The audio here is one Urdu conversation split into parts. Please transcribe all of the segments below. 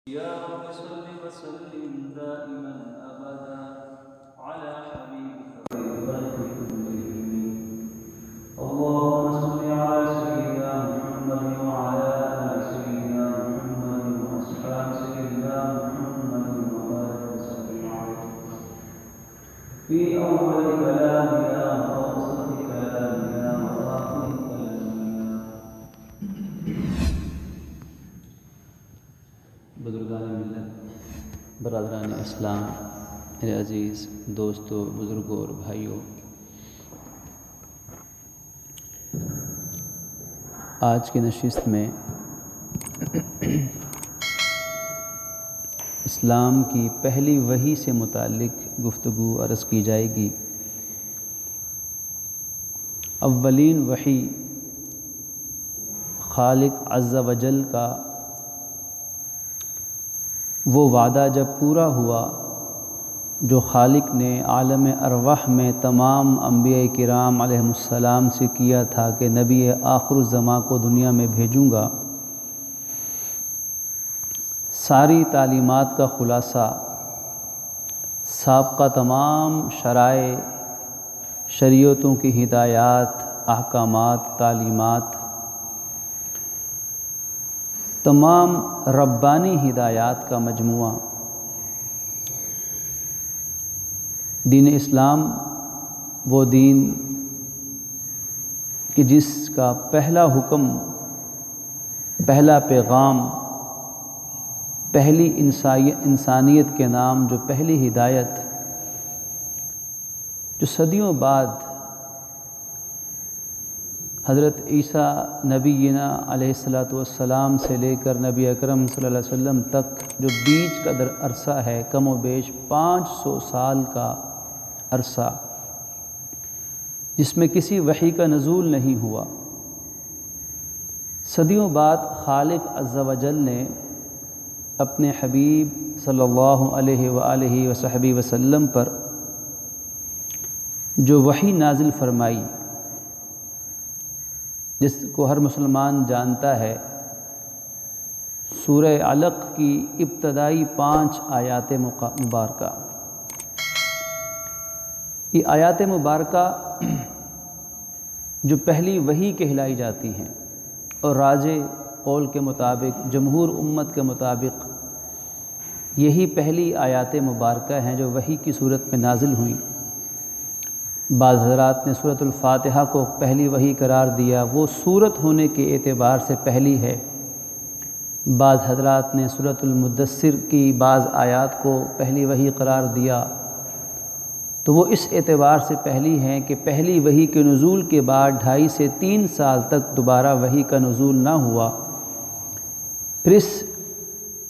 يا رب صل وسلم دائما أبدا على حبيبك الخلق كلهم. اللهم صل على سيدنا محمد وعلى آل سيدنا محمد وأصحاب سيدنا محمد وبارك وسلم عليه في أول كلامنا وأوسط كلامنا وآخر كلامنا. بزرگان ملت، برادران اسلام، میرے عزیز دوستوں، بزرگوں اور بھائیوں، آج کی نشست میں اسلام کی پہلی وحی سے متعلق گفتگو عرض کی جائے گی۔ اولین وحی خالق عز و جل کا وہ وعدہ جب پورا ہوا جو خالق نے عالم ارواح میں تمام انبیاء کرام علیہم السلام سے کیا تھا کہ نبی آخر الزماں کو دنیا میں بھیجوں گا، ساری تعلیمات کا خلاصہ، سابقہ تمام شرائع، شریعتوں کی ہدایات، احکامات، تعلیمات، تمام ربانی ہدایات کا مجموعہ۔ دین اسلام وہ دین کہ جس کا پہلا حکم، پہلا پیغام، پہلی انسانیت کے نام جو پہلی ہدایت، جو صدیوں بعد حضرت عیسیٰ نبینا علیہ السلام سے لے کر نبی اکرم صلی اللہ علیہ وسلم تک جو بیچ کا عرصہ ہے، کم و بیش 500 سال کا عرصہ، جس میں کسی وحی کا نزول نہیں ہوا، صدیوں بعد خالق عز و جل نے اپنے حبیب صلی اللہ علیہ وآلہ وصحبہ وسلم پر جو وحی نازل فرمائی، جس کو ہر مسلمان جانتا ہے، سورہ علق کی ابتدائی 5 آیات مبارکہ۔ یہ آیات مبارکہ جو پہلی وحی کہلائی جاتی ہیں اور راجح قول کے مطابق، جمہور امت کے مطابق، یہی پہلی آیات مبارکہ ہیں جو وحی کی صورت میں نازل ہوئیں۔ بعض حضرات نے سورۃ الفاتحہ کو پہلی وحی قرار دیا، وہ سورت ہونے کے اعتبار سے پہلی ہے۔ بعض حضرات نے سورۃ المدثر کی بعض آیات کو پہلی وحی قرار دیا، تو وہ اس اعتبار سے پہلی ہیں کہ پہلی وحی کے نزول کے بعد 2.5 سے 3 سال تک دوبارہ وحی کا نزول نہ ہوا۔ پھر اس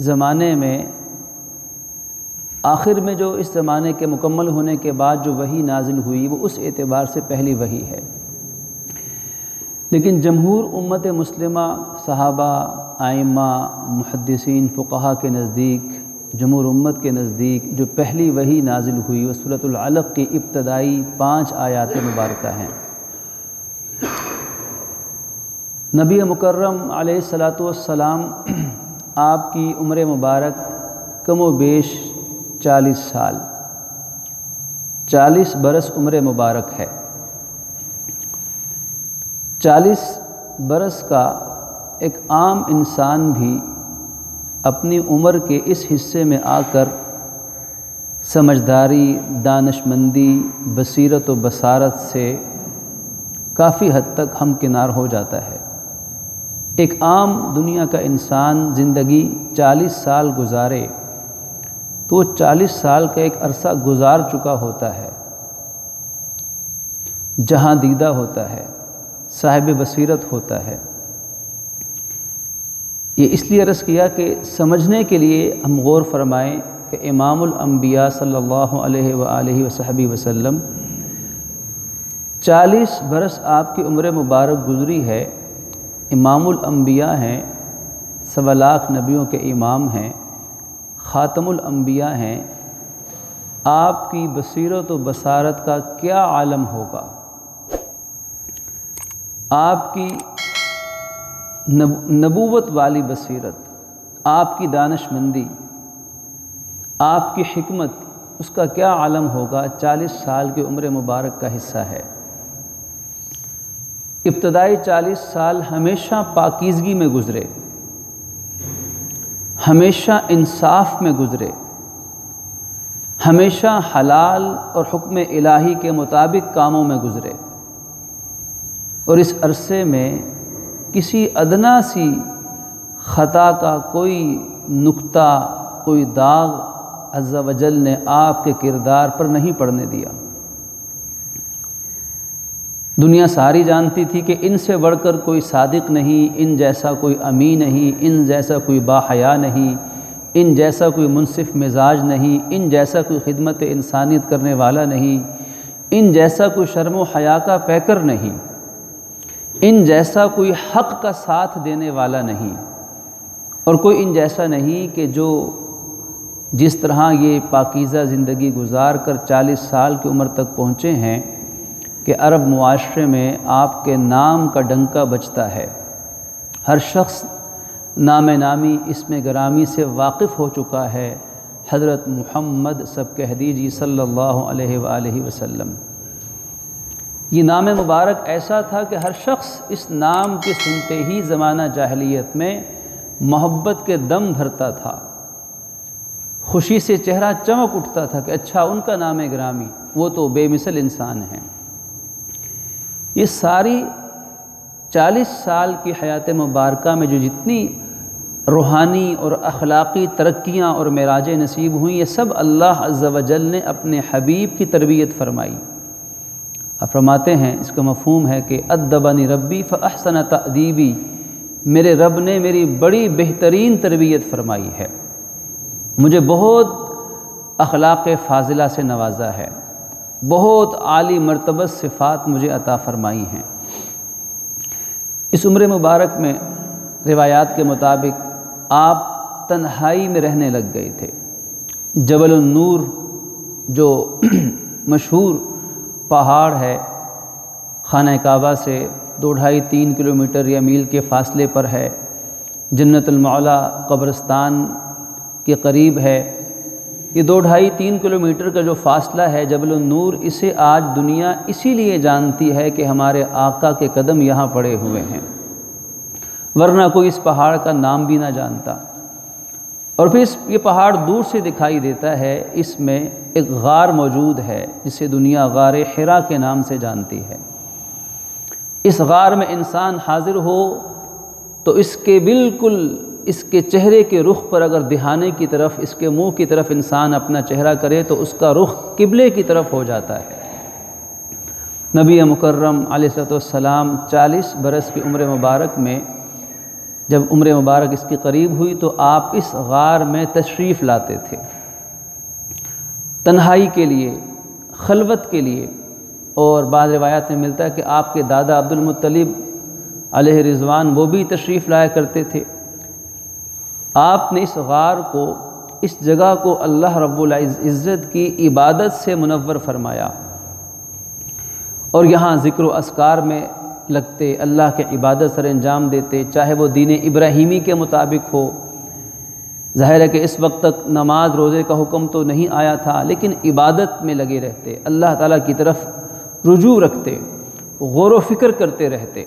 زمانے میں، آخر میں جو اس زمانے کے مکمل ہونے کے بعد جو وحی نازل ہوئی، وہ اس اعتبار سے پہلی وحی ہے۔ لیکن جمہور امت مسلمہ، صحابہ، ائمہ، محدثین، فقہا کے نزدیک، جمہور امت کے نزدیک جو پہلی وحی نازل ہوئی وہ سورۃ العلق کی ابتدائی 5 آیات مبارکہ ہیں۔ نبی مکرم علیہ السلام آپ کی عمر مبارک کم و بیش 40 سال، 40 برس عمر مبارک ہے۔ 40 برس کا ایک عام انسان بھی اپنی عمر کے اس حصے میں آ کر سمجھداری، دانشمندی، بصیرت و بصارت سے کافی حد تک ہمکنار ہو جاتا ہے۔ ایک عام دنیا کا انسان زندگی 40 سال گزارے تو 40 سال کا ایک عرصہ گزار چکا ہوتا ہے، جہاں دیدہ ہوتا ہے، صاحب بصیرت ہوتا ہے۔ یہ اس لیے عرض کیا کہ سمجھنے کے لیے ہم غور فرمائیں کہ امام الانبیاء صلی اللہ علیہ وآلہ وصحبہ وسلم 40 برس آپ کی عمر مبارک گزری ہے، امام الانبیاء ہیں، 1.25 لاکھ نبیوں کے امام ہیں، خاتم الانبیاء ہیں، آپ کی بصیرت و بصارت کا کیا عالم ہوگا؟ آپ کی نبوت والی بصیرت، آپ کی دانشمندی، آپ کی حکمت، اس کا کیا عالم ہوگا 40 سال کی عمر مبارک کا حصہ ہے۔ ابتدائی 40 سال ہمیشہ پاکیزگی میں گزرے، ہمیشہ انصاف میں گزرے، ہمیشہ حلال اور حکم الہی کے مطابق کاموں میں گزرے، اور اس عرصے میں کسی ادنا سی خطا کا کوئی نقطہ، کوئی داغ عز و جل نے آپ کے کردار پر نہیں پڑنے دیا۔ دنیا ساری جانتی تھی کہ ان سے بڑھ کر کوئی صادق نہیں، ان جیسا کوئی امین نہیں، ان جیسا کوئی باحیا نہیں، ان جیسا کوئی منصف مزاج نہیں، ان جیسا کوئی خدمت انسانیت کرنے والا نہیں، ان جیسا کوئی شرم و حیا کا پیکر نہیں، ان جیسا کوئی حق کا ساتھ دینے والا نہیں، اور کوئی ان جیسا نہیں کہ جو جس طرح یہ پاکیزہ زندگی گزار کر 40 سال کی عمر تک پہنچے ہیں کہ عرب معاشرے میں آپ کے نام کا ڈنکا بجتا ہے، ہر شخص نام نامی اسم گرامی سے واقف ہو چکا ہے، حضرت محمد سب کہہ دیجیے صلی اللہ علیہ وآلہ وسلم۔ یہ نام مبارک ایسا تھا کہ ہر شخص اس نام کے سنتے ہی زمانہ جاہلیت میں محبت کے دم بھرتا تھا، خوشی سے چہرہ چمک اٹھتا تھا کہ اچھا ان کا نام گرامی، وہ تو بے مثل انسان ہیں۔ یہ ساری 40 سال کی حیات مبارکہ میں جو جتنی روحانی اور اخلاقی ترقیاں اور معراجیں نصیب ہوئیں، یہ سب اللہ عز و جل نے اپنے حبیب کی تربیت فرمائی۔ اب فرماتے ہیں اس کا مفہوم ہے کہ ادبنی ربی فاحسن تأدیبی، میرے رب نے میری بڑی بہترین تربیت فرمائی ہے، مجھے بہت اخلاق فاضلہ سے نوازا ہے، بہت عالی مرتبہ صفات مجھے عطا فرمائی ہیں۔ اس عمر مبارک میں روایات کے مطابق آپ تنہائی میں رہنے لگ گئے تھے۔ جبل النور جو مشہور پہاڑ ہے، خانہ کعبہ سے 2-2.5-3 کلومیٹر یا میل کے فاصلے پر ہے، جنت المعلا قبرستان کے قریب ہے۔ یہ 2-2.5-3 کلومیٹر کا جو فاصلہ ہے جبل النور، اسے آج دنیا اسی لیے جانتی ہے کہ ہمارے آقا کے قدم یہاں پڑے ہوئے ہیں، ورنہ کوئی اس پہاڑ کا نام بھی نہ جانتا۔ اور پھر یہ پہاڑ دور سے دکھائی دیتا ہے، اس میں ایک غار موجود ہے جسے دنیا غار حرا کے نام سے جانتی ہے۔ اس غار میں انسان حاضر ہو تو اس کے بالکل اس کے چہرے کے رخ پر اگر دہانے کی طرف، اس کے منہ کی طرف انسان اپنا چہرہ کرے تو اس کا رخ قبلے کی طرف ہو جاتا ہے۔ نبی مکرم علیہ السلام 40 برس کی عمر مبارک میں جب عمر مبارک اس کی قریب ہوئی تو آپ اس غار میں تشریف لاتے تھے، تنہائی کے لیے، خلوت کے لیے۔ اور بعض روایات میں ملتا ہے کہ آپ کے دادا عبد المطلب علیہ رضوان وہ بھی تشریف لایا کرتے تھے۔ آپ نے اس غار کو، اس جگہ کو اللہ رب العزت کی عبادت سے منور فرمایا، اور یہاں ذکر و اذکار میں لگتے، اللہ کے عبادت سر انجام دیتے، چاہے وہ دین ابراہیمی کے مطابق ہو۔ ظاہر ہے کہ اس وقت تک نماز روزے کا حکم تو نہیں آیا تھا، لیکن عبادت میں لگے رہتے، اللہ تعالیٰ کی طرف رجوع رکھتے، غور و فکر کرتے رہتے،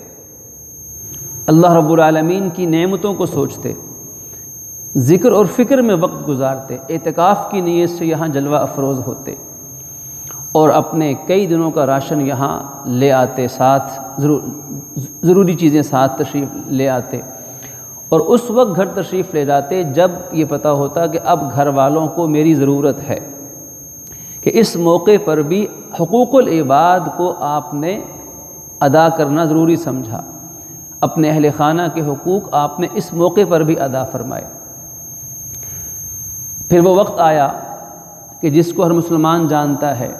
اللہ رب العالمین کی نعمتوں کو سوچتے، ذکر اور فکر میں وقت گزارتے، اعتکاف کی نیت سے یہاں جلوہ افروز ہوتے، اور اپنے کئی دنوں کا راشن یہاں لے آتے، ساتھ ضروری چیزیں ساتھ تشریف لے آتے، اور اس وقت گھر تشریف لے جاتے جب یہ پتہ ہوتا کہ اب گھر والوں کو میری ضرورت ہے، کہ اس موقع پر بھی حقوق العباد کو آپ نے ادا کرنا ضروری سمجھا، اپنے اہل خانہ کے حقوق آپ نے اس موقع پر بھی ادا فرمائے۔ پھر وہ وقت آیا کہ جس کو ہر مسلمان جانتا ہے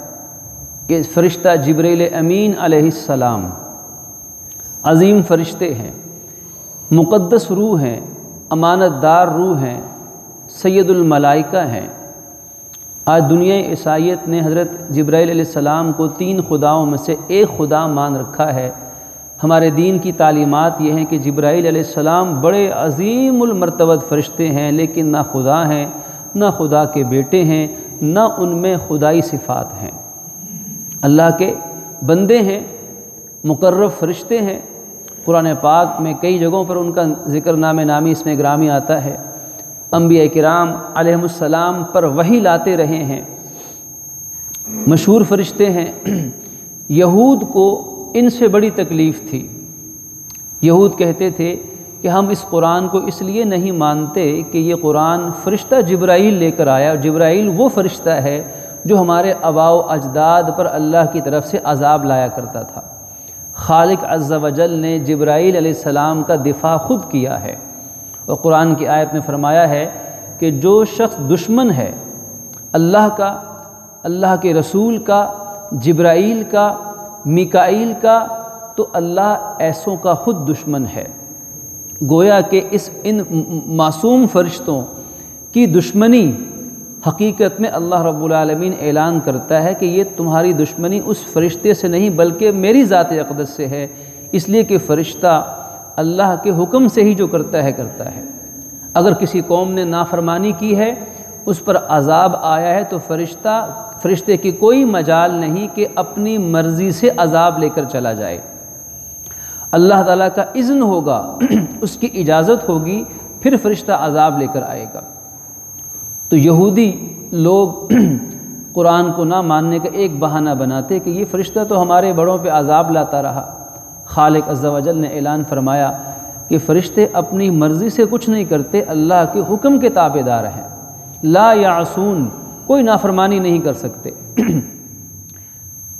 کہ فرشتہ جبریل امین علیہ السلام عظیم فرشتے ہیں، مقدس روح ہیں، امانت دار روح ہیں، سید الملائکہ ہیں۔ آج دنیا عیسائیت نے حضرت جبرائیل علیہ السلام کو 3 خداؤں میں سے ایک خدا مان رکھا ہے، ہمارے دین کی تعلیمات یہ ہیں کہ جبرائیل علیہ السلام بڑے عظیم المرتبت فرشتے ہیں، لیکن نہ خدا ہیں، نہ خدا کے بیٹے ہیں، نہ ان میں خدائی صفات ہیں۔ اللہ کے بندے ہیں، مقرب فرشتے ہیں۔ قرآن پاک میں کئی جگہوں پر ان کا ذکر نام نامی اس میں گرامی آتا ہے۔ انبیاء کرام علیہم السلام پر وحی لاتے رہے ہیں، مشہور فرشتے ہیں۔ یہود کو ان سے بڑی تکلیف تھی۔ یہود کہتے تھے کہ ہم اس قرآن کو اس لیے نہیں مانتے کہ یہ قرآن فرشتہ جبرائیل لے کر آیا، اور جبرائیل وہ فرشتہ ہے جو ہمارے آباء و اجداد پر اللہ کی طرف سے عذاب لایا کرتا تھا۔ خالق عز و جل نے جبرائیل علیہ السلام کا دفاع خود کیا ہے، اور قرآن کی آیت میں فرمایا ہے کہ جو شخص دشمن ہے اللہ کا، اللہ کے رسول کا، جبرائیل کا، میکائیل کا، تو اللہ ایسوں کا خود دشمن ہے۔ گویا کہ ان معصوم فرشتوں کی دشمنی حقیقت میں اللہ رب العالمین اعلان کرتا ہے کہ یہ تمہاری دشمنی اس فرشتے سے نہیں بلکہ میری ذات اقدس سے ہے، اس لیے کہ فرشتہ اللہ کے حکم سے ہی جو کرتا ہے اگر کسی قوم نے نافرمانی کی ہے، اس پر عذاب آیا ہے، تو فرشتے کی کوئی مجال نہیں کہ اپنی مرضی سے عذاب لے کر چلا جائے۔ اللہ تعالیٰ کا اذن ہوگا، اس کی اجازت ہوگی، پھر فرشتہ عذاب لے کر آئے گا۔ تو یہودی لوگ قرآن کو نہ ماننے کا ایک بہانہ بناتے کہ یہ فرشتہ تو ہمارے بڑوں پہ عذاب لاتا رہا۔ خالق عز و جل نے اعلان فرمایا کہ فرشتے اپنی مرضی سے کچھ نہیں کرتے، اللہ کے حکم کے تابع دار ہیں۔ لا یعصون، کوئی نافرمانی نہیں کر سکتے۔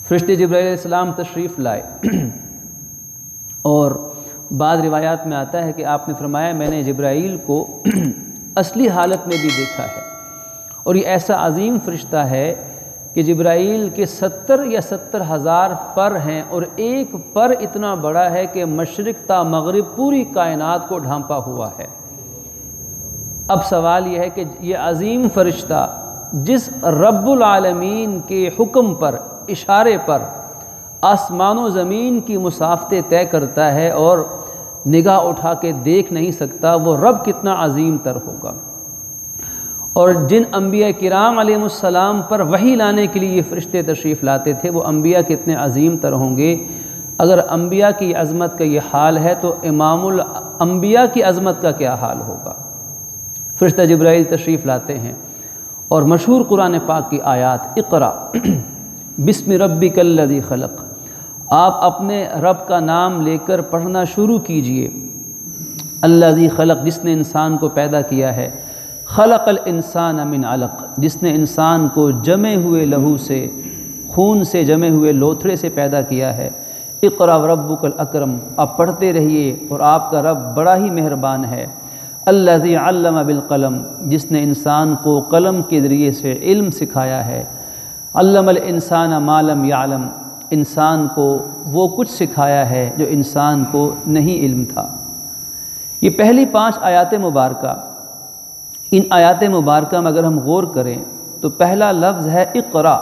فرشتے جبرائیل علیہ السلام تشریف لائے، اور بعض روایات میں آتا ہے کہ آپ نے فرمایا میں نے جبرائیل کو اصلی حالت میں بھی دیکھا ہے، اور یہ ایسا عظیم فرشتہ ہے کہ جبرائیل کے 70 یا 70,000 پر ہیں، اور ایک پر اتنا بڑا ہے کہ مشرق تا مغرب پوری کائنات کو ڈھانپا ہوا ہے۔ اب سوال یہ ہے کہ یہ عظیم فرشتہ جس رب العالمین کے حکم پر، اشارے پر آسمان و زمین کی مسافتیں طے کرتا ہے اور نگاہ اٹھا کے دیکھ نہیں سکتا، وہ رب کتنا عظیم تر ہوگا۔ اور جن انبیاء کرام علیہ السلام پر وحی لانے کے لیے یہ فرشتے تشریف لاتے تھے، وہ انبیاء کتنے عظیم تر ہوں گے۔ اگر انبیاء کی عظمت کا یہ حال ہے تو امام الانبیاء کی عظمت کا کیا حال ہوگا۔ فرشتہ جبرائیل تشریف لاتے ہیں، اور مشہور قرآن پاک کی آیات، اقرا بسم ربک الذی خلق، آپ اپنے رب کا نام لے کر پڑھنا شروع کیجئے۔ الذی خلق، جس نے انسان کو پیدا کیا ہے۔ خلق الانسان من علق، جس نے انسان کو جمے ہوئے لہو سے، خون سے جمے ہوئے لوتھڑے سے پیدا کیا ہے۔ اقرا وربک الاکرم، آپ پڑھتے رہیے، اور آپ کا رب بڑا ہی مہربان ہے۔ الذی علم بالقلم، جس نے انسان کو قلم کے ذریعے سے علم سکھایا ہے۔ علم الانسان ما لم یعلم، انسان کو وہ کچھ سکھایا ہے جو انسان کو نہیں علم تھا۔ یہ پہلی 5 آیات مبارکہ، ان آیات مبارکہ میں اگر ہم غور کریں تو پہلا لفظ ہے اقرا۔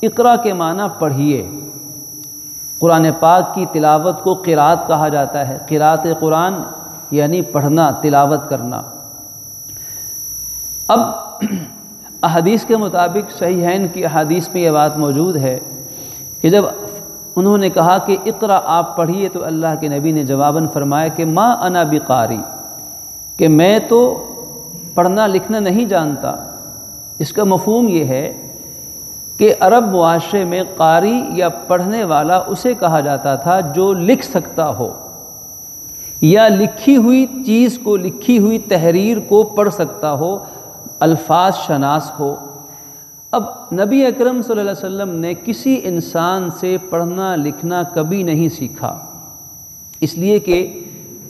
اقرا کے معنی پڑھیے۔ قرآن پاک کی تلاوت کو قرات کہا جاتا ہے۔ قرات قرآن یعنی پڑھنا، تلاوت کرنا۔ اب احادیث کے مطابق صحیحین کی احادیث میں یہ بات موجود ہے کہ جب انہوں نے کہا کہ اقرا آپ پڑھیے، تو اللہ کے نبی نے جواباً فرمایا کہ ما انا بقاری، کہ میں تو پڑھنا لکھنا نہیں جانتا۔ اس کا مفہوم یہ ہے کہ عرب معاشرے میں قاری یا پڑھنے والا اسے کہا جاتا تھا جو لکھ سکتا ہو، یا لکھی ہوئی چیز کو، لکھی ہوئی تحریر کو پڑھ سکتا ہو، الفاظ شناس ہو۔ اب نبی اکرم صلی اللہ علیہ وسلم نے کسی انسان سے پڑھنا لکھنا کبھی نہیں سیکھا، اس لیے کہ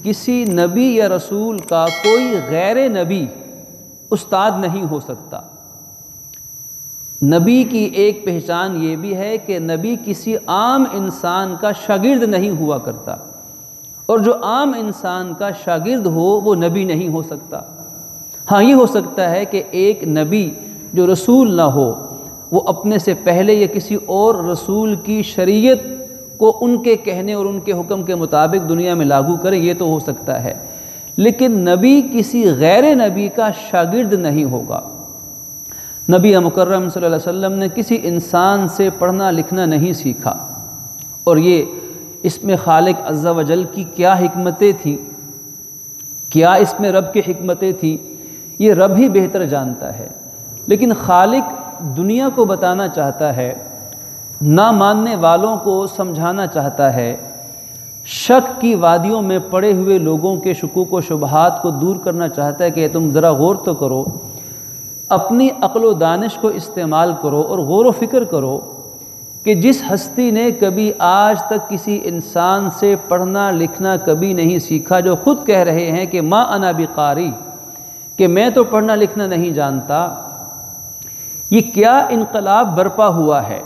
کسی نبی یا رسول کا کوئی غیر نبی استاد نہیں ہو سکتا۔ نبی کی ایک پہچان یہ بھی ہے کہ نبی کسی عام انسان کا شاگرد نہیں ہوا کرتا، اور جو عام انسان کا شاگرد ہو وہ نبی نہیں ہو سکتا۔ ہاں یہ ہو سکتا ہے کہ ایک نبی جو رسول نہ ہو، وہ اپنے سے پہلے یا کسی اور رسول کی شریعت کو ان کے کہنے اور ان کے حکم کے مطابق دنیا میں لاگو کریں، یہ تو ہو سکتا ہے، لیکن نبی کسی غیر نبی کا شاگرد نہیں ہوگا۔ نبی مکرم صلی اللہ علیہ وسلم نے کسی انسان سے پڑھنا لکھنا نہیں سیکھا، اور یہ اس میں خالق عز و جل کی کیا حکمتیں تھیں، کیا اس میں رب کی حکمتیں تھیں، یہ رب ہی بہتر جانتا ہے، لیکن خالق دنیا کو بتانا چاہتا ہے، نہ ماننے والوں کو سمجھانا چاہتا ہے، شک کی وادیوں میں پڑے ہوئے لوگوں کے شکوک و شبہات کو دور کرنا چاہتا ہے کہ تم ذرا غور تو کرو، اپنی عقل و دانش کو استعمال کرو اور غور و فکر کرو کہ جس ہستی نے کبھی آج تک کسی انسان سے پڑھنا لکھنا کبھی نہیں سیکھا، جو خود کہہ رہے ہیں کہ ما انا بقاری، کہ میں تو پڑھنا لکھنا نہیں جانتا، یہ کیا انقلاب برپا ہوا ہے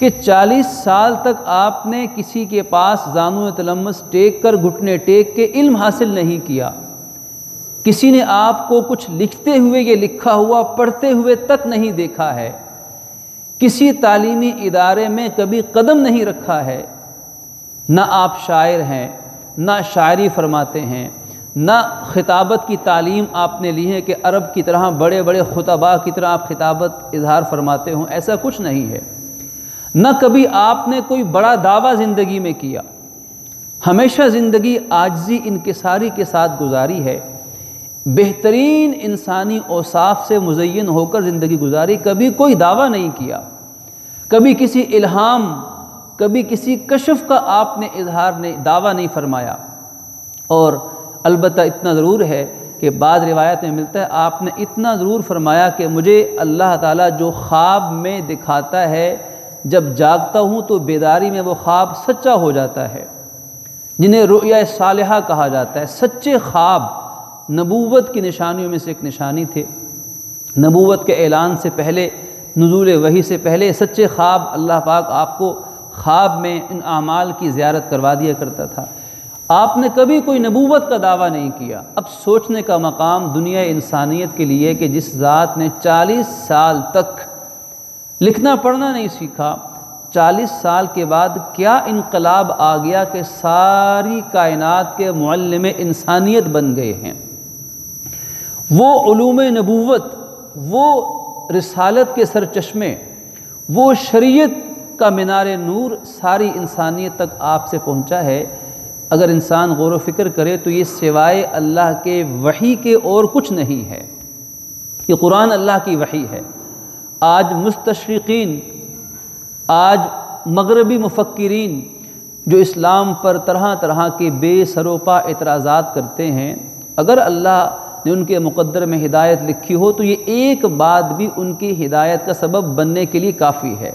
کہ 40 سال تک آپ نے کسی کے پاس زانو تلمس ٹیک کر گھٹنے ٹیک کے علم حاصل نہیں کیا، کسی نے آپ کو کچھ لکھتے ہوئے یہ لکھا ہوا پڑھتے ہوئے تک نہیں دیکھا ہے، کسی تعلیمی ادارے میں کبھی قدم نہیں رکھا ہے، نہ آپ شاعر ہیں، نہ شاعری فرماتے ہیں، نہ خطابت کی تعلیم آپ نے لی ہے کہ عرب کی طرح بڑے بڑے خطباء کی طرح آپ خطابت اظہار فرماتے ہوں، ایسا کچھ نہیں ہے، نہ کبھی آپ نے کوئی بڑا دعویٰ زندگی میں کیا، ہمیشہ زندگی عاجزی انکساری کے ساتھ گزاری ہے، بہترین انسانی اوصاف سے مزین ہو کر زندگی گزاری، کبھی کوئی دعویٰ نہیں کیا، کبھی کسی الہام، کبھی کسی کشف کا آپ نے اظہار دعویٰ نہیں فرمایا، اور البتہ اتنا ضرور ہے کہ بعض روایت میں ملتا ہے آپ نے اتنا ضرور فرمایا کہ مجھے اللہ تعالیٰ جو خواب میں دکھاتا ہے، جب جاگتا ہوں تو بیداری میں وہ خواب سچا ہو جاتا ہے، جنہیں رؤیا صالحہ کہا جاتا ہے، سچے خواب نبوت کی نشانیوں میں سے ایک نشانی تھے، نبوت کے اعلان سے پہلے، نزول وحی سے پہلے سچے خواب اللہ پاک آپ کو خواب میں ان اعمال کی زیارت کروا دیا کرتا تھا، آپ نے کبھی کوئی نبوت کا دعویٰ نہیں کیا۔ اب سوچنے کا مقام دنیا انسانیت کے لیے کہ جس ذات نے 40 سال تک لکھنا پڑھنا نہیں سیکھا، 40 سال کے بعد کیا انقلاب آ گیا کہ ساری کائنات کے معلم انسانیت بن گئے ہیں، وہ علوم نبوت، وہ رسالت کے سرچشمے، وہ شریعت کا مینار نور ساری انسانیت تک آپ سے پہنچا ہے۔ اگر انسان غور و فکر کرے تو یہ سوائے اللہ کے وحی کے اور کچھ نہیں ہے، یہ قرآن اللہ کی وحی ہے۔ آج مستشرقین، آج مغربی مفکرین جو اسلام پر طرح طرح کے بے سروپا اعتراضات کرتے ہیں، اگر اللہ نے ان کے مقدر میں ہدایت لکھی ہو تو یہ ایک بات بھی ان کی ہدایت کا سبب بننے کے لیے کافی ہے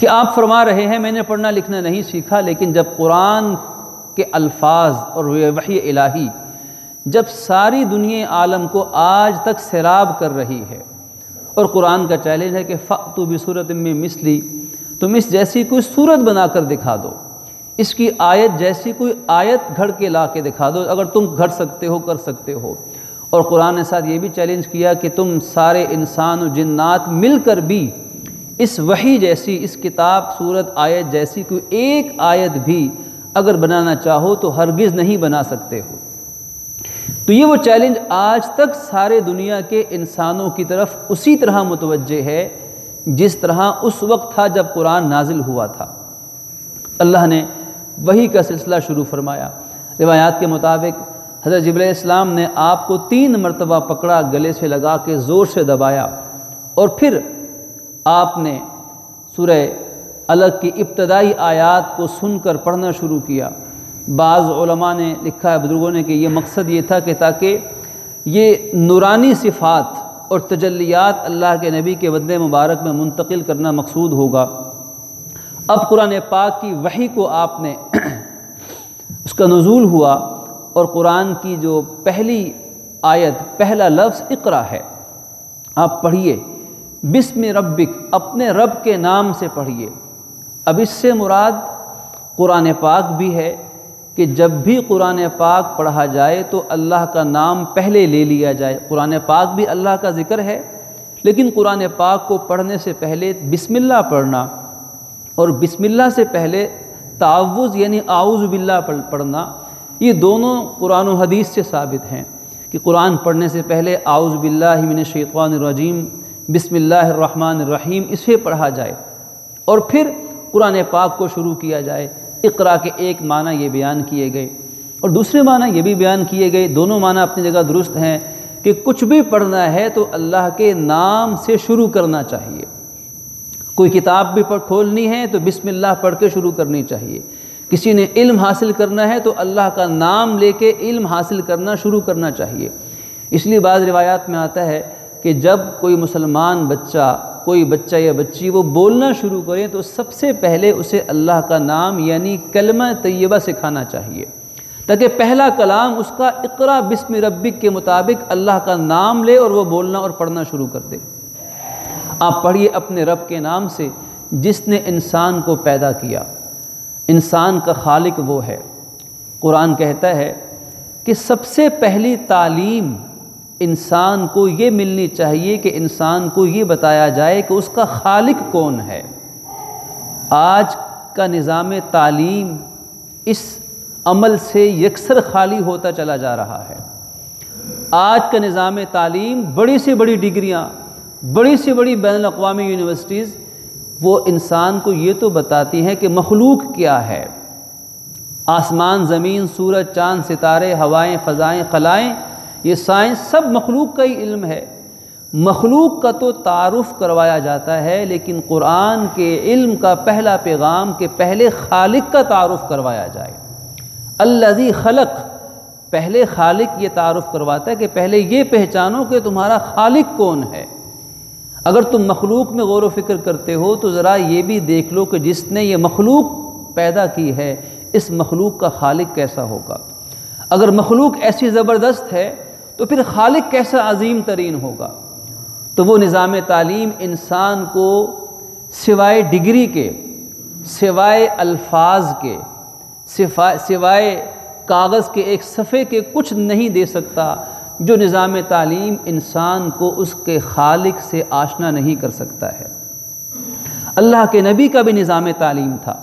کہ آپ فرما رہے ہیں میں نے پڑھنا لکھنا نہیں سیکھا، لیکن جب قرآن کے الفاظ اور وحی الہی جب ساری دنیا عالم کو آج تک سیراب کر رہی ہے، اور قرآن کا چیلنج ہے کہ فَأْتُوا بِسُورَةٍ مِّن مِّثْلِهِ، تم اس جیسی کوئی صورت بنا کر دکھا دو، اس کی آیت جیسی کوئی آیت گھڑ کے لا کے دکھا دو، اگر تم گھڑ سکتے ہو کر سکتے ہو۔ اور قرآن نے ساتھ یہ بھی چیلنج کیا کہ تم سارے انسان و جنات مل کر بھی اس وحی جیسی، اس کتاب صورت آیت جیسی کوئی ایک آیت بھی اگر بنانا چاہو تو ہرگز نہیں بنا سکتے ہو۔ تو یہ وہ چیلنج آج تک سارے دنیا کے انسانوں کی طرف اسی طرح متوجہ ہے جس طرح اس وقت تھا جب قرآن نازل ہوا تھا۔ اللہ نے وحی کا سلسلہ شروع فرمایا۔ روایات کے مطابق حضرت جبرائیل علیہ السلام نے آپ کو 3 مرتبہ پکڑا، گلے سے لگا کے زور سے دبایا، اور پھر آپ نے سورہ الگ کی ابتدائی آیات کو سن کر پڑھنا شروع کیا۔ بعض علماء نے لکھا ہے، بزرگوں نے، کہ یہ مقصد یہ تھا کہ تاکہ یہ نورانی صفات اور تجلیات اللہ کے نبی کے بدن مبارک میں منتقل کرنا مقصود ہوگا۔ اب قرآن پاک کی وحی کو آپ نے اس کا نزول ہوا، اور قرآن کی جو پہلی آیت، پہلا لفظ اقرا ہے، آپ پڑھیے بسم ربک، اپنے رب کے نام سے پڑھیے۔ اب اس سے مراد قرآن پاک بھی ہے کہ جب بھی قرآن پاک پڑھا جائے تو اللہ کا نام پہلے لے لیا جائے۔ قرآن پاک بھی اللہ کا ذکر ہے، لیکن قرآن پاک کو پڑھنے سے پہلے بسم اللہ پڑھنا اور بسم اللہ سے پہلے تعوذ یعنی اعوذ باللہ پڑھنا، یہ دونوں قرآن و حدیث سے ثابت ہیں کہ قرآن پڑھنے سے پہلے اعوذ باللہ من الشیطان الرجیم بسم اللہ الرحمن الرحیم اسے پڑھا جائے اور پھر قرآن پاک کو شروع کیا جائے۔ اقرا کے ایک معنی یہ بیان کیے گئے اور دوسرے معنی یہ بھی بیان کیے گئے، دونوں معنی اپنی جگہ درست ہیں کہ کچھ بھی پڑھنا ہے تو اللہ کے نام سے شروع کرنا چاہیے۔ کوئی کتاب بھی کھولنی ہے تو بسم اللہ پڑھ کے شروع کرنی چاہیے۔ کسی نے علم حاصل کرنا ہے تو اللہ کا نام لے کے علم حاصل کرنا شروع کرنا چاہیے۔ اس لیے بعض روایات میں آتا ہے کہ جب کوئی مسلمان بچہ، کوئی بچہ یا بچی وہ بولنا شروع کریں تو سب سے پہلے اسے اللہ کا نام یعنی کلمہ طیبہ سکھانا چاہیے، تاکہ پہلا کلام اس کا اقرا بسم ربک کے مطابق اللہ کا نام لے اور وہ بولنا اور پڑھنا شروع کر دے۔ آپ پڑھیے اپنے رب کے نام سے جس نے انسان کو پیدا کیا۔ انسان کا خالق وہ ہے۔ قرآن کہتا ہے کہ سب سے پہلی تعلیم انسان کو یہ ملنی چاہیے کہ انسان کو یہ بتایا جائے کہ اس کا خالق کون ہے۔ آج کا نظام تعلیم اس عمل سے یکسر خالی ہوتا چلا جا رہا ہے۔ آج کا نظام تعلیم بڑی سے بڑی ڈگریاں، بڑی سے بڑی بین الاقوامی یونیورسٹیز وہ انسان کو یہ تو بتاتی ہیں کہ مخلوق کیا ہے۔ آسمان، زمین، سورج، چاند، ستارے، ہوائیں، فضائیں، خلائیں، یہ سائنس سب مخلوق کا ہی علم ہے۔ مخلوق کا تو تعارف کروایا جاتا ہے، لیکن قرآن کے علم کا پہلا پیغام کہ پہلے خالق کا تعارف کروایا جائے۔ الذی خلق، پہلے خالق یہ تعارف کرواتا ہے کہ پہلے یہ پہچانو کہ تمہارا خالق کون ہے۔ اگر تم مخلوق میں غور و فکر کرتے ہو تو ذرا یہ بھی دیکھ لو کہ جس نے یہ مخلوق پیدا کی ہے اس مخلوق کا خالق کیسا ہوگا۔ اگر مخلوق ایسی زبردست ہے تو پھر خالق کیسا عظیم ترین ہوگا۔ تو وہ نظام تعلیم انسان کو سوائے ڈگری کے، سوائے الفاظ کے، سوائے کاغذ کے ایک صفحے کے کچھ نہیں دے سکتا۔ جو نظام تعلیم انسان کو اس کے خالق سے آشنا نہیں کر سکتا ہے۔ اللہ کے نبی کا بھی نظام تعلیم تھا۔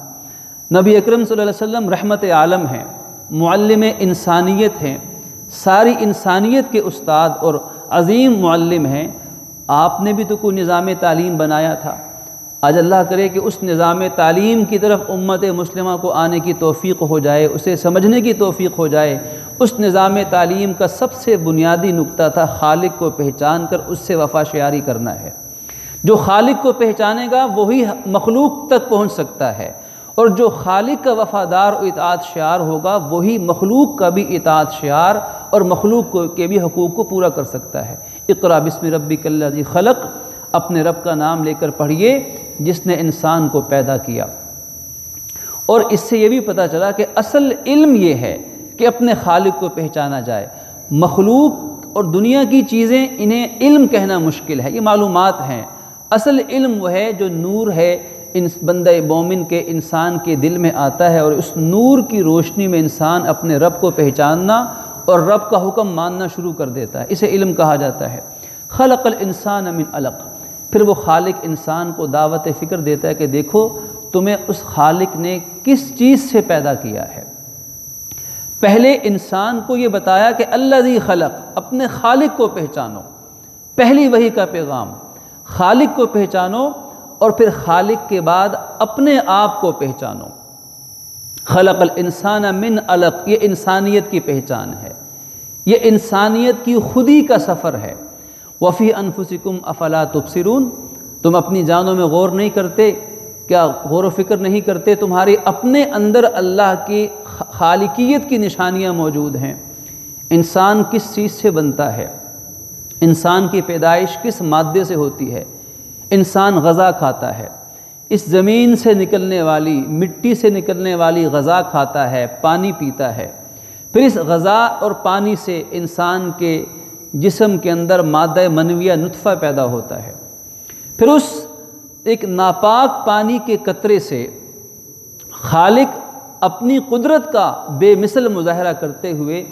نبی اکرم صلی اللہ علیہ وسلم رحمت عالم ہیں، معلم انسانیت ہیں، ساری انسانیت کے استاد اور عظیم معلم ہیں۔ آپ نے بھی تو کوئی نظام تعلیم بنایا تھا۔ آج اللہ کرے کہ اس نظام تعلیم کی طرف امت مسلمہ کو آنے کی توفیق ہو جائے، اسے سمجھنے کی توفیق ہو جائے۔ اس نظام تعلیم کا سب سے بنیادی نقطہ تھا خالق کو پہچان کر اس سے وفا شیاری کرنا ہے۔ جو خالق کو پہچانے گا وہی مخلوق تک پہنچ سکتا ہے، اور جو خالق کا وفادار و اطاعت شعار ہوگا وہی مخلوق کا بھی اطاعت شعار اور مخلوق کے بھی حقوق کو پورا کر سکتا ہے۔ اقرا بسم ربک الذی خلق، اپنے رب کا نام لے کر پڑھیے جس نے انسان کو پیدا کیا۔ اور اس سے یہ بھی پتہ چلا کہ اصل علم یہ ہے کہ اپنے خالق کو پہچانا جائے۔ مخلوق اور دنیا کی چیزیں انہیں علم کہنا مشکل ہے، یہ معلومات ہیں۔ اصل علم وہ ہے جو نور ہے بندہ مومن کے، انسان کے دل میں آتا ہے، اور اس نور کی روشنی میں انسان اپنے رب کو پہچاننا اور رب کا حکم ماننا شروع کر دیتا ہے، اسے علم کہا جاتا ہے۔ خلق الانسان من علق، پھر وہ خالق انسان کو دعوت فکر دیتا ہے کہ دیکھو تمہیں اس خالق نے کس چیز سے پیدا کیا ہے۔ پہلے انسان کو یہ بتایا کہ الذی خلق، اپنے خالق کو پہچانو، پہلی وحی کا پیغام، خالق کو پہچانو، اور پھر خالق کے بعد اپنے آپ کو پہچانو۔ خلق الانسان من علق، یہ انسانیت کی پہچان ہے، یہ انسانیت کی خودی کا سفر ہے۔ وفی انفسکم افلا تبصرون، تم اپنی جانوں میں غور نہیں کرتے کیا؟ غور و فکر نہیں کرتے؟ تمہارے اپنے اندر اللہ کی خالقیت کی نشانیاں موجود ہیں۔ انسان کس چیز سے بنتا ہے؟ انسان کی پیدائش کس مادے سے ہوتی ہے؟ انسان غذا کھاتا ہے، اس زمین سے نکلنے والی، مٹی سے نکلنے والی غذا کھاتا ہے، پانی پیتا ہے، پھر اس غذا اور پانی سے انسان کے جسم کے اندر مادہ منویہ نطفہ پیدا ہوتا ہے، پھر اس ایک ناپاک پانی کے قطرے سے خالق اپنی قدرت کا بے مثل مظاہرہ کرتے ہوئے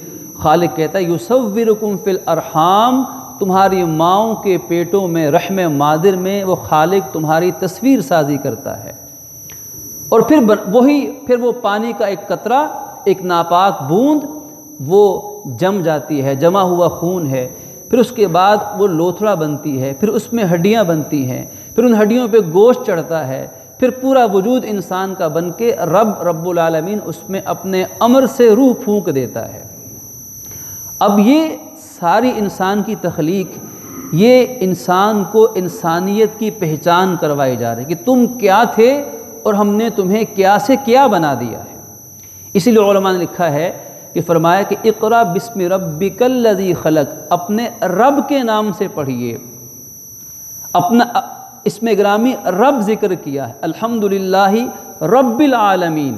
خالق کہتا ہے یصورکم فی الارحام، تمہاری ماؤں کے پیٹوں میں، رحم مادر میں وہ خالق تمہاری تصویر سازی کرتا ہے۔ اور پھر وہ پانی کا ایک قطرہ، ایک ناپاک بوند وہ جم جاتی ہے، جمع ہوا خون ہے، پھر اس کے بعد وہ لوتھڑا بنتی ہے، پھر اس میں ہڈیاں بنتی ہیں، پھر ان ہڈیوں پہ گوشت چڑھتا ہے، پھر پورا وجود انسان کا بن کے رب العالمین اس میں اپنے امر سے روح پھونک دیتا ہے۔ اب یہ ساری انسان کی تخلیق، یہ انسان کو انسانیت کی پہچان کروائی جا رہی ہے کہ تم کیا تھے اور ہم نے تمہیں کیا سے کیا بنا دیا ہے۔ اسی لیے علماء نے لکھا ہے کہ فرمایا کہ اقرا بسم ربک الذی خلق، اپنے رب کے نام سے پڑھیے۔ اپنا اسم گرامی رب ذکر کیا ہے، الحمدللہ رب العالمین۔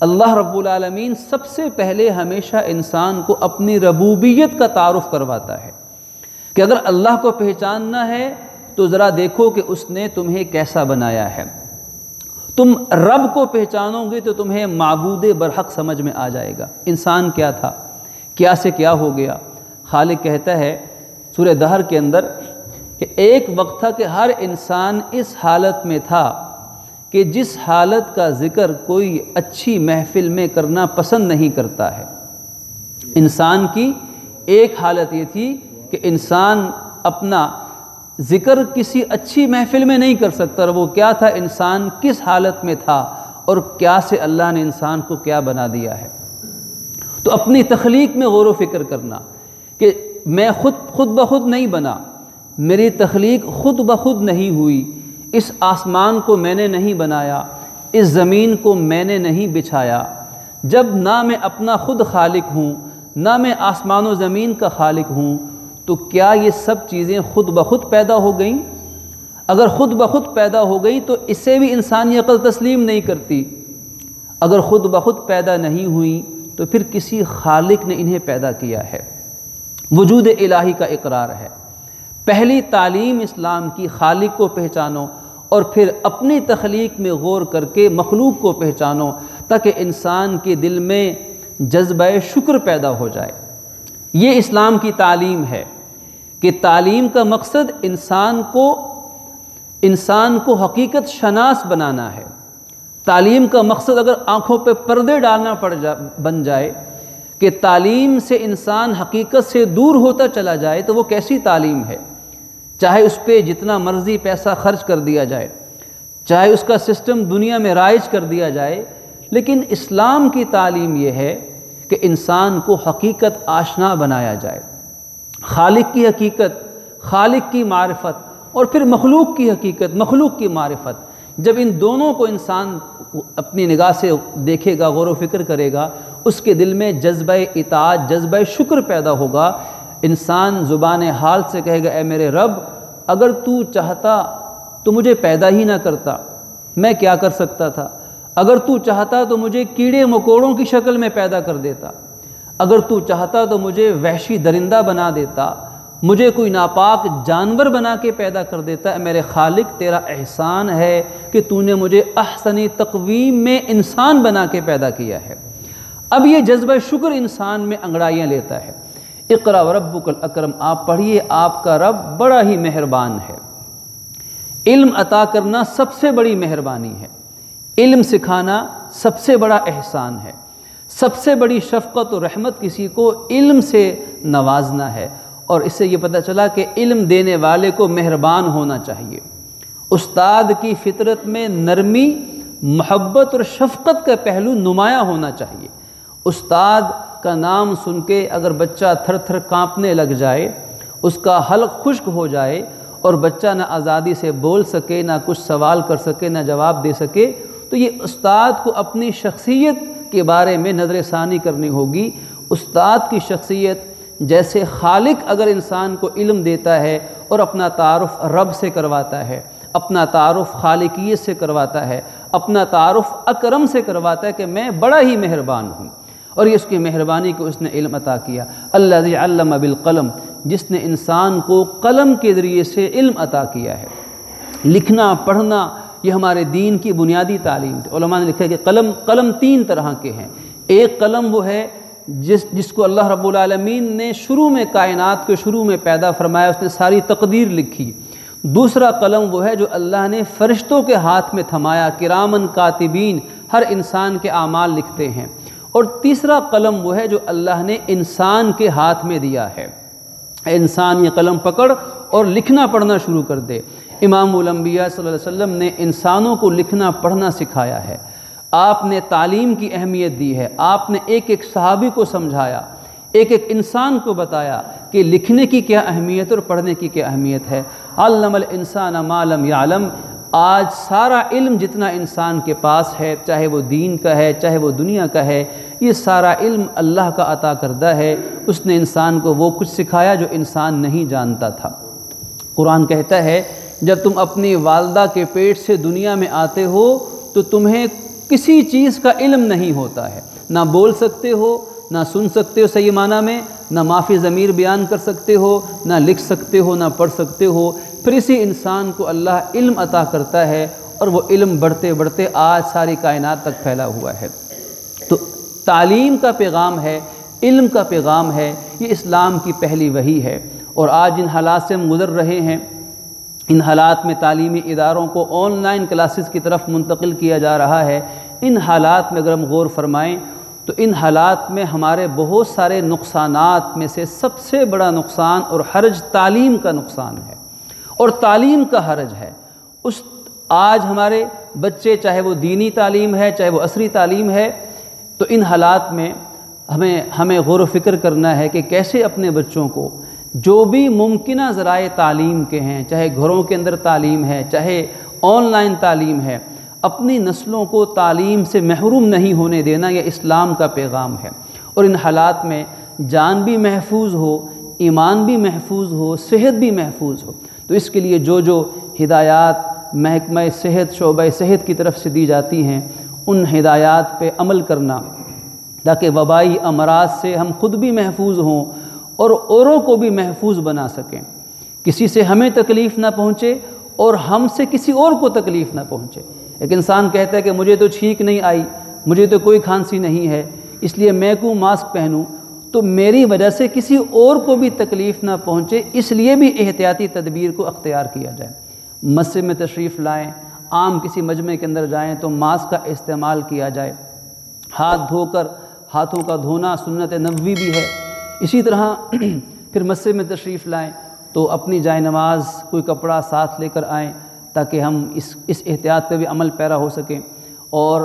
اللہ رب العالمین سب سے پہلے ہمیشہ انسان کو اپنی ربوبیت کا تعارف کرواتا ہے کہ اگر اللہ کو پہچاننا ہے تو ذرا دیکھو کہ اس نے تمہیں کیسا بنایا ہے۔ تم رب کو پہچانو گے تو تمہیں معبود برحق سمجھ میں آ جائے گا، انسان کیا تھا، کیا سے کیا ہو گیا۔ خالق کہتا ہے سورہ دہر کے اندر کہ ایک وقت تھا کہ ہر انسان اس حالت میں تھا کہ جس حالت کا ذکر کوئی اچھی محفل میں کرنا پسند نہیں کرتا ہے۔ انسان کی ایک حالت یہ تھی کہ انسان اپنا ذکر کسی اچھی محفل میں نہیں کر سکتا، اور وہ کیا تھا، انسان کس حالت میں تھا اور کیا سے اللہ نے انسان کو کیا بنا دیا ہے۔ تو اپنی تخلیق میں غور و فکر کرنا کہ میں خود بخود نہیں بنا، میری تخلیق خود بخود نہیں ہوئی، اس آسمان کو میں نے نہیں بنایا، اس زمین کو میں نے نہیں بچھایا۔ جب نہ میں اپنا خود خالق ہوں، نہ میں آسمان و زمین کا خالق ہوں، تو کیا یہ سب چیزیں خود بخود پیدا ہو گئیں؟ اگر خود بخود پیدا ہو گئی تو اسے بھی انسانی عقل تسلیم نہیں کرتی۔ اگر خود بخود پیدا نہیں ہوئی تو پھر کسی خالق نے انہیں پیدا کیا ہے۔ وجود الہی کا اقرار ہے۔ پہلی تعلیم اسلام کی خالق کو پہچانو اور پھر اپنی تخلیق میں غور کر کے مخلوق کو پہچانو تاکہ انسان کے دل میں جذبہ شکر پیدا ہو جائے۔ یہ اسلام کی تعلیم ہے کہ تعلیم کا مقصد انسان کو حقیقت شناس بنانا ہے۔ تعلیم کا مقصد اگر آنکھوں پہ پردے ڈالنا بن جائے کہ تعلیم سے انسان حقیقت سے دور ہوتا چلا جائے تو وہ کیسی تعلیم ہے؟ چاہے اس پہ جتنا مرضی پیسہ خرچ کر دیا جائے، چاہے اس کا سسٹم دنیا میں رائج کر دیا جائے، لیکن اسلام کی تعلیم یہ ہے کہ انسان کو حقیقت آشنا بنایا جائے، خالق کی حقیقت، خالق کی معرفت، اور پھر مخلوق کی حقیقت، مخلوق کی معرفت۔ جب ان دونوں کو انسان اپنی نگاہ سے دیکھے گا، غور و فکر کرے گا، اس کے دل میں جذبہ اطاعت، جذبہ شکر پیدا ہوگا۔ انسان زبان حال سے کہے گا، اے میرے رب، اگر تو چاہتا تو مجھے پیدا ہی نہ کرتا، میں کیا کر سکتا تھا؟ اگر تو چاہتا تو مجھے کیڑے مکوڑوں کی شکل میں پیدا کر دیتا، اگر تو چاہتا تو مجھے وحشی درندہ بنا دیتا، مجھے کوئی ناپاک جانور بنا کے پیدا کر دیتا۔ اے میرے خالق، تیرا احسان ہے کہ تو نے مجھے احسنی تقویم میں انسان بنا کے پیدا کیا ہے۔ اب یہ جذبہ شکر انسان میں انگڑائیاں لیتا ہے۔ اقرا وربک الاکرم، آپ پڑھیے، آپ کا رب بڑا ہی مہربان ہے۔ علم عطا کرنا سب سے بڑی مہربانی ہے، علم سکھانا سب سے بڑا احسان ہے، سب سے بڑی شفقت و رحمت کسی کو علم سے نوازنا ہے۔ اور اس سے یہ پتہ چلا کہ علم دینے والے کو مہربان ہونا چاہیے۔ استاد کی فطرت میں نرمی، محبت اور شفقت کا پہلو نمایاں ہونا چاہیے۔ استاد کا نام سن کے اگر بچہ تھر تھر کانپنے لگ جائے، اس کا حلق خشک ہو جائے اور بچہ نہ آزادی سے بول سکے، نہ کچھ سوال کر سکے، نہ جواب دے سکے، تو یہ استاد کو اپنی شخصیت کے بارے میں نظر ثانی کرنی ہوگی۔ استاد کی شخصیت جیسے خالق اگر انسان کو علم دیتا ہے اور اپنا تعارف رب سے کرواتا ہے، اپنا تعارف خالقیت سے کرواتا ہے، اپنا تعارف اکرم سے کرواتا ہے کہ میں بڑا ہی مہربان ہوں، اور یہ اس کی مہربانی کو اس نے علم عطا کیا۔ الذی علم بالقلم، جس نے انسان کو قلم کے ذریعے سے علم عطا کیا ہے۔ لکھنا پڑھنا یہ ہمارے دین کی بنیادی تعلیم ہے۔ علماء نے لکھا ہے کہ قلم تین طرح کے ہیں۔ ایک قلم وہ ہے جس کو اللہ رب العالمین نے شروع میں کائنات کے شروع میں پیدا فرمایا، اس نے ساری تقدیر لکھی۔ دوسرا قلم وہ ہے جو اللہ نے فرشتوں کے ہاتھ میں تھمایا، کرامن کاتبین، ہر انسان کے اعمال لکھتے ہیں۔ اور تیسرا قلم وہ ہے جو اللہ نے انسان کے ہاتھ میں دیا ہے، اے انسان یہ قلم پکڑ اور لکھنا پڑھنا شروع کر دے۔ امام الانبیاء صلی اللہ علیہ وسلم نے انسانوں کو لکھنا پڑھنا سکھایا ہے، آپ نے تعلیم کی اہمیت دی ہے، آپ نے ایک ایک صحابی کو سمجھایا، ایک ایک انسان کو بتایا کہ لکھنے کی کیا اہمیت اور پڑھنے کی کیا اہمیت ہے۔ علم الانسان ما لم یعلم، آج سارا علم جتنا انسان کے پاس ہے، چاہے وہ دین کا ہے چاہے وہ دنیا کا ہے، یہ سارا علم اللہ کا عطا کردہ ہے۔ اس نے انسان کو وہ کچھ سکھایا جو انسان نہیں جانتا تھا۔ قرآن کہتا ہے جب تم اپنی والدہ کے پیٹ سے دنیا میں آتے ہو تو تمہیں کسی چیز کا علم نہیں ہوتا ہے، نہ بول سکتے ہو، نہ سن سکتے ہو صحیح معنی میں، نہ معافی ضمیر بیان کر سکتے ہو، نہ لکھ سکتے ہو، نہ پڑھ سکتے ہو۔ پھر اسی انسان کو اللہ علم عطا کرتا ہے اور وہ علم بڑھتے بڑھتے آج ساری کائنات تک پھیلا ہوا ہے۔ تو تعلیم کا پیغام ہے، علم کا پیغام ہے، یہ اسلام کی پہلی وحی ہے۔ اور آج جن حالات سے ہم گزر رہے ہیں، ان حالات میں تعلیمی اداروں کو آن لائن کلاسز کی طرف منتقل کیا جا رہا ہے۔ ان حالات میں اگر ہم غور فرمائیں تو ان حالات میں ہمارے بہت سارے نقصانات میں سے سب سے بڑا نقصان اور حرج تعلیم کا نقصان ہے اور تعلیم کا حرج ہے۔ آج ہمارے بچے، چاہے وہ دینی تعلیم ہے چاہے وہ عصری تعلیم ہے، تو ان حالات میں ہمیں غور و فکر کرنا ہے کہ کیسے اپنے بچوں کو جو بھی ممکنہ ذرائع تعلیم کے ہیں، چاہے گھروں کے اندر تعلیم ہے چاہے آن لائن تعلیم ہے، اپنی نسلوں کو تعلیم سے محروم نہیں ہونے دینا، یہ اسلام کا پیغام ہے۔ اور ان حالات میں جان بھی محفوظ ہو، ایمان بھی محفوظ ہو، صحت بھی محفوظ ہو، تو اس کے لیے جو ہدایات محکمہ صحت، شعبہ صحت کی طرف سے دی جاتی ہیں، ان ہدایات پہ عمل کرنا تاکہ وبائی امراض سے ہم خود بھی محفوظ ہوں اور اوروں کو بھی محفوظ بنا سکیں، کسی سے ہمیں تکلیف نہ پہنچے اور ہم سے کسی اور کو تکلیف نہ پہنچے۔ ایک انسان کہتا ہے کہ مجھے تو چھینک نہیں آئی، مجھے تو کوئی کھانسی نہیں ہے، اس لیے میں کیوں ماسک پہنوں، تو میری وجہ سے کسی اور کو بھی تکلیف نہ پہنچے، اس لیے بھی احتیاطی تدبیر کو اختیار کیا جائے۔ مسجد میں تشریف لائیں، عام کسی مجمع کے اندر جائیں تو ماسک کا استعمال کیا جائے، ہاتھ دھو کر ہاتھوں کا دھونا سنت نبوی بھی ہے۔ اسی طرح پھر مسجد میں تشریف لائیں تو اپنی جائے نماز کوئی کپڑا ساتھ لے کر آئیں تاکہ ہم اس احتیاط پہ بھی عمل پیرا ہو سکیں۔ اور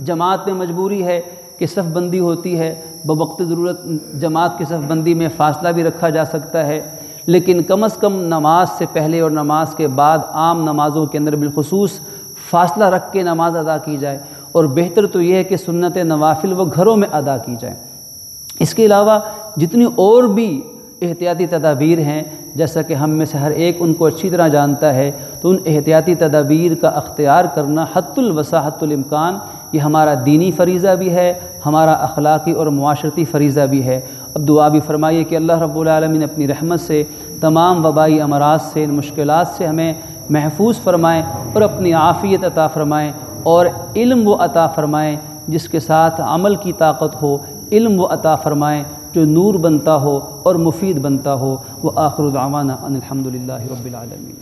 جماعت میں مجبوری ہے کہ صف بندی ہوتی ہے، بوقت ضرورت جماعت کی صف بندی میں فاصلہ بھی رکھا جا سکتا ہے، لیکن کم از کم نماز سے پہلے اور نماز کے بعد عام نمازوں کے اندر بالخصوص فاصلہ رکھ کے نماز ادا کی جائے، اور بہتر تو یہ ہے کہ سنت نوافل وہ گھروں میں ادا کی جائیں۔ اس کے علاوہ جتنی اور بھی احتیاطی تدابیر ہیں، جیسا کہ ہم میں سے ہر ایک ان کو اچھی طرح جانتا ہے، تو ان احتیاطی تدابیر کا اختیار کرنا حت الوسع حت الامکان، یہ ہمارا دینی فریضہ بھی ہے، ہمارا اخلاقی اور معاشرتی فریضہ بھی ہے۔ اب دعا بھی فرمائیے کہ اللہ رب العالمین اپنی رحمت سے تمام وبائی امراض سے، ان مشکلات سے ہمیں محفوظ فرمائیں اور اپنی عافیت عطا فرمائیں، اور علم وہ عطا فرمائیں جس کے ساتھ عمل کی طاقت ہو، علم وہ عطا فرمائیں جو نور بنتا ہو اور مفید بنتا ہو۔ وآخر دعوانا ان الحمد للہ رب العالمین۔